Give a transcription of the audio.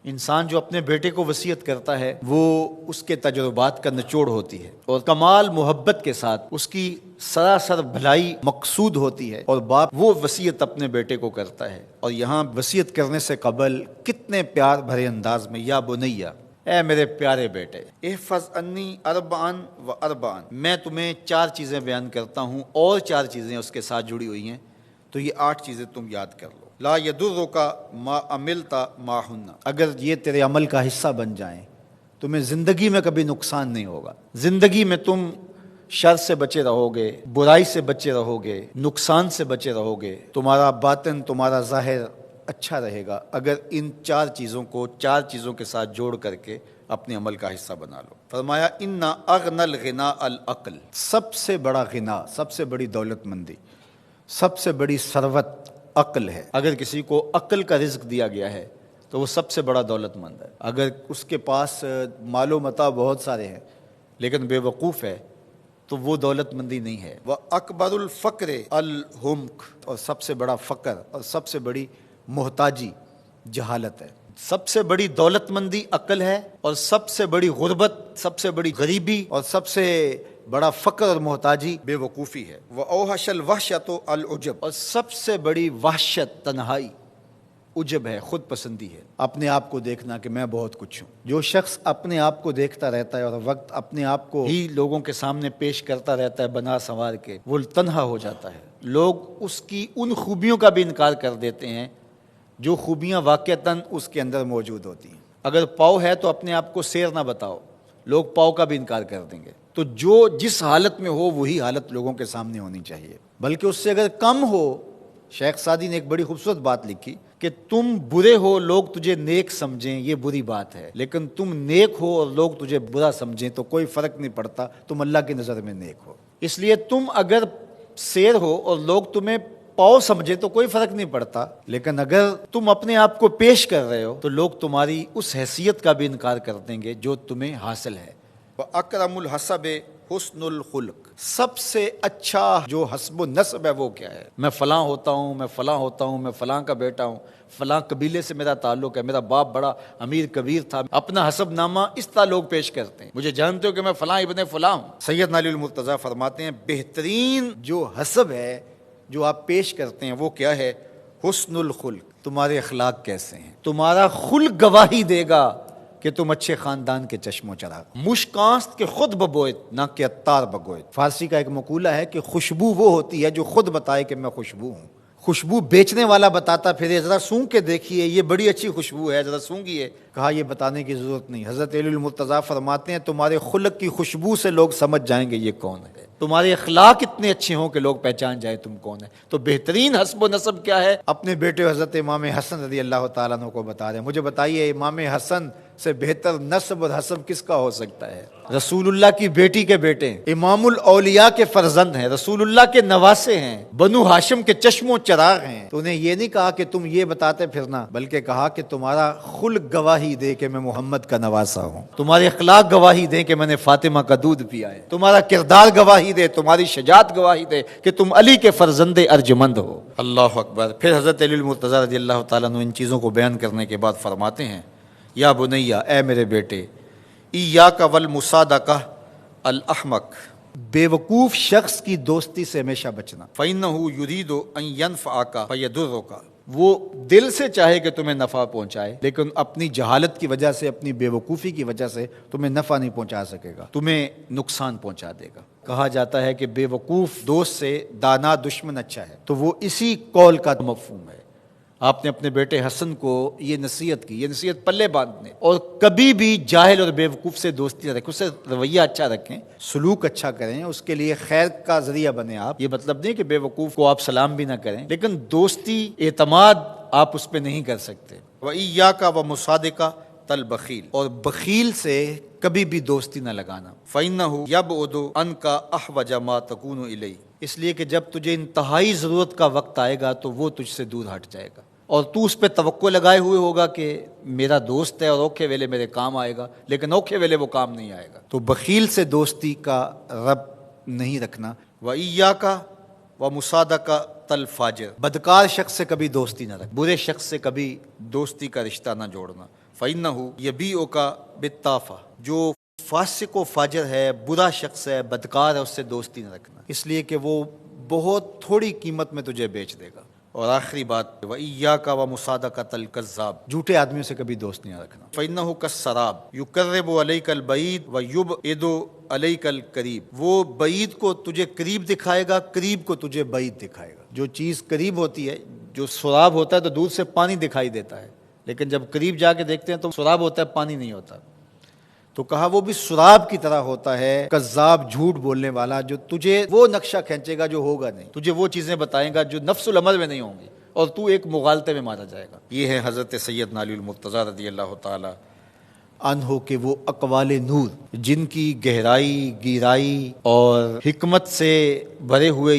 انسان جو اپنے بیٹے کو وصیت کرتا ہے وہ اس کے تجربات کا نچوڑ ہوتی ہے اور کمال محبت کے ساتھ اس کی سراسر بھلائی مقصود ہوتی ہے، اور باپ وہ وصیت اپنے بیٹے کو کرتا ہے، اور یہاں وصیت کرنے سے قبل کتنے پیار بھرے انداز میں یا بنیا، اے میرے پیارے بیٹے، احفظ انی اربعن و اربعن، میں تمہیں 4 چیزیں بیان کرتا ہوں اور 4 چیزیں اس کے ساتھ جڑی ہوئی ہیں، تو یہ 8 چیزیں تم یاد کر لو۔ لا یضرک ما عملت معہن، اگر یہ تیرے عمل کا حصہ بن جائیں تمہیں زندگی میں کبھی نقصان نہیں ہوگا، زندگی میں تم شر سے بچے رہو گے، برائی سے بچے رہو گے، نقصان سے بچے رہو گے، تمہارا باطن تمہارا ظاہر اچھا رہے گا اگر ان 4 چیزوں کو 4 چیزوں کے ساتھ جوڑ کر کے اپنے عمل کا حصہ بنا لو۔ فرمایا ان اغنى الغنى العقل، سب سے بڑا غنا، سب سے بڑی دولت مندی، سب سے بڑی ثروت عقل ہے۔ اگر کسی کو عقل کا رزق دیا گیا ہے تو وہ سب سے بڑا دولت مند ہے۔ اگر اس کے پاس مال و متاع بہت سارے ہیں لیکن بے وقوف ہے تو وہ دولت مندی نہیں ہے۔ وَأَكْبَرُ الْفَقْرِ الْحُمْقُ، اور سب سے بڑا فقر اور سب سے بڑی محتاجی جہالت ہے۔ سب سے بڑی دولت مندی عقل ہے، اور سب سے بڑی غربت، سب سے بڑی غریبی اور سب سے بڑا فقر اور محتاجی بے وقوفی ہے۔ وَأَوْحَشَ الْوَحْشَةُ الْعُجْبُ، اور سب سے بڑی وحشت تنہائی عجب ہے، خود پسندی ہے، اپنے آپ کو دیکھنا کہ میں بہت کچھ ہوں۔ جو شخص اپنے آپ کو دیکھتا رہتا ہے اور وقت اپنے آپ کو ہی لوگوں کے سامنے پیش کرتا رہتا ہے بنا سنوار کے، وہ تنہا ہو جاتا ہے۔ لوگ اس کی ان خوبیوں کا بھی انکار کر دیتے ہیں جو خوبیاں واقعتاً اس کے اندر موجود ہوتی ہیں۔ اگر پاؤ ہے تو اپنے آپ کو سیر نہ بتاؤ، لوگ پاؤ کا بھی انکار کر دیں گے۔ تو جو جس حالت میں ہو وہی حالت لوگوں کے سامنے ہونی چاہیے، بلکہ اس سے اگر کم ہو۔ شیخ سعدی نے ایک بڑی خوبصورت بات لکھی کہ تم برے ہو لوگ تجھے نیک سمجھیں یہ بری بات ہے، لیکن تم نیک ہو اور لوگ تجھے برا سمجھیں تو کوئی فرق نہیں پڑتا، تم اللہ کی نظر میں نیک ہو۔ اس لیے تم اگر سیر ہو اور لوگ تمہیں پاؤ سمجھے تو کوئی فرق نہیں پڑتا، لیکن اگر تم اپنے آپ کو پیش کر رہے ہو تو لوگ تمہاری اس حیثیت کا بھی انکار کر دیں گے جو تمہیں حاصل ہے۔ وَأَكْرَمُ الْحَسَبِ حُسْنُ الْخُلُقِ، سب سے اچھا جو حسب و نسب ہے وہ کیا ہے؟ میں فلاں ہوتا ہوں، میں فلاں ہوتا ہوں، میں فلاں کا بیٹا ہوں، فلاں قبیلے سے میرا تعلق ہے، میرا باپ بڑا امیر کبیر تھا۔ اپنا حسب نامہ اس طرح لوگ پیش کرتے ہیں، مجھے جانتے ہو کہ میں فلاں ابن فلاں ہوں۔ سیدنا علی المرتضیٰ فرماتے ہیں بہترین جو حسب ہے جو آپ پیش کرتے ہیں وہ کیا ہے؟ حسن الخلق، تمہارے اخلاق کیسے ہیں، تمہارا خلق گواہی دے گا کہ تم اچھے خاندان کے چشم و چراغ۔ مشکانست کے خود ببوئت نہ کہ عطار بگوئت، فارسی کا ایک مقولہ ہے کہ خوشبو وہ ہوتی ہے جو خود بتائے کہ میں خوشبو ہوں۔ خوشبو بیچنے والا بتاتا پھر ذرا سونگھ کے دیکھیے یہ بڑی اچھی خوشبو ہے، ذرا سونگھیے، کہا یہ بتانے کی ضرورت نہیں۔ حضرت علی المرتضیٰ فرماتے ہیں تمہارے خلق کی خوشبو سے لوگ سمجھ جائیں گے یہ کون ہے، تمہارے اخلاق اتنے اچھے ہوں کہ لوگ پہچان جائیں تم کون ہے۔ تو بہترین حسب و نسب کیا ہے؟ اپنے بیٹے حضرت امام حسن رضی اللہ تعالیٰ عنہ کو بتا رہے ہیں، مجھے بتائیے امام حسن سے بہتر نسب اور حسب کس کا ہو سکتا ہے؟ رسول اللہ کی بیٹی کے بیٹے، امام الاولیاء کے فرزند ہیں، رسول اللہ کے نواسے ہیں، بنو ہاشم کے چشم و چراغ ہیں۔ تو انہیں یہ نہیں کہا کہ تم یہ بتاتے پھرنا، بلکہ کہا کہ تمہارا خلق گواہی دے کہ میں محمد کا نواسا ہوں، تمہارے اخلاق گواہی دیں کہ میں نے فاطمہ کا دودھ پیا ہے، تمہارا کردار گواہی دے، تمہاری شجاعت گواہی دے کہ تم علی کے فرزند ارجمند ہو۔ اللہ اکبر۔ پھر حضرت علی المرتضیٰ رضی اللہ تعالیٰ عنہ ان چیزوں کو بیان کرنے کے بعد فرماتے ہیں یا بنیا، اے میرے بیٹے، ایاک والمصادقہ الاحمق، بے وقوف شخص کی دوستی سے ہمیشہ بچنا۔ فإنہ یرید ان ینفعک فیضرک، وہ دل سے چاہے کہ تمہیں نفع پہنچائے لیکن اپنی جہالت کی وجہ سے، اپنی بے وقوفی کی وجہ سے تمہیں نفع نہیں پہنچا سکے گا، تمہیں نقصان پہنچا دے گا۔ کہا جاتا ہے کہ بے وقوف دوست سے دانا دشمن اچھا ہے، تو وہ اسی قول کا مفہوم ہے۔ آپ نے اپنے بیٹے حسن کو یہ نصیحت کی، یہ نصیحت پلے باندھنے، اور کبھی بھی جاہل اور بے وقوف سے دوستی نہ رکھیں، اس سے رویہ اچھا رکھیں، سلوک اچھا کریں، اس کے لیے خیر کا ذریعہ بنیں آپ۔ یہ مطلب نہیں کہ بے وقوف کو آپ سلام بھی نہ کریں، لیکن دوستی اعتماد آپ اس پہ نہیں کر سکتے۔ وَإِيَّاكَ وَمُصَادِقَةَ الْبَخِيلِ، اور بخیل سے کبھی بھی دوستی نہ لگانا۔ فَإِنَّهُ يَبْعُدُ عَنْكَ أَحْوَجَ مَا تَكُونُ إِلَيْهِ، اس لیے کہ جب تجھے انتہائی ضرورت کا وقت آئے گا تو وہ تجھ سے دور ہٹ جائے گا، اور تو اس پہ توقع لگائے ہوئے ہوگا کہ میرا دوست ہے اور اوکھے ویلے میرے کام آئے گا، لیکن اوکھے ویلے وہ کام نہیں آئے گا۔ تو بخیل سے دوستی کا رب نہیں رکھنا۔ وَإِيَّاكَ وَمُصَادَقَةَ الْفَاجِرِ، بدکار شخص سے کبھی دوستی نہ رکھ، برے شخص سے کبھی دوستی کا رشتہ نہ جوڑنا۔ فَإِنَّهُ يَبِيعُكَ بِالطَّافَةِ، جو فاسق و فاجر ہے، برا شخص ہے، بدکار ہے، اس سے دوستی نہ رکھنا، اس لیے کہ وہ بہت تھوڑی قیمت میں تجھے بیچ دے گا۔ اور آخری بات، وَإِيَّاكَ وَمُصَادَقَةَ الْكَذَّابِ، جھوٹے آدمیوں سے کبھی دوست نہیں رکھنا۔ فَإِنَّهُ كَالسَّرَابِ يُقَرِّبُ عَلَيْكَ الْبَعِيدَ وَيُبْعِدُ عَلَيْكَ الْقَرِيبَ، وہ بعید کو تجھے قریب دکھائے گا، قریب کو تجھے بعید دکھائے گا۔ جو چیز قریب ہوتی ہے، جو سراب ہوتا ہے تو دور سے پانی دکھائی دیتا ہے، لیکن جب قریب جا کے دیکھتے ہیں تو سراب ہوتا ہے، پانی نہیں ہوتا۔ تو کہا وہ بھی سراب کی طرح ہوتا ہے، کذاب، جھوٹ بولنے والا، جو تجھے وہ نقشہ کھینچے گا جو ہوگا نہیں، تجھے وہ چیزیں بتائے گا جو نفس العمل میں نہیں ہوں گی، اور تو ایک مغالطے میں مارا جائے گا۔ یہ ہے حضرت سیدنا علی المرتضیٰ رضی اللہ تعالی عنہ کے وہ اقوال نور، جن کی گہرائی، گیرائی اور حکمت سے بھرے ہوئے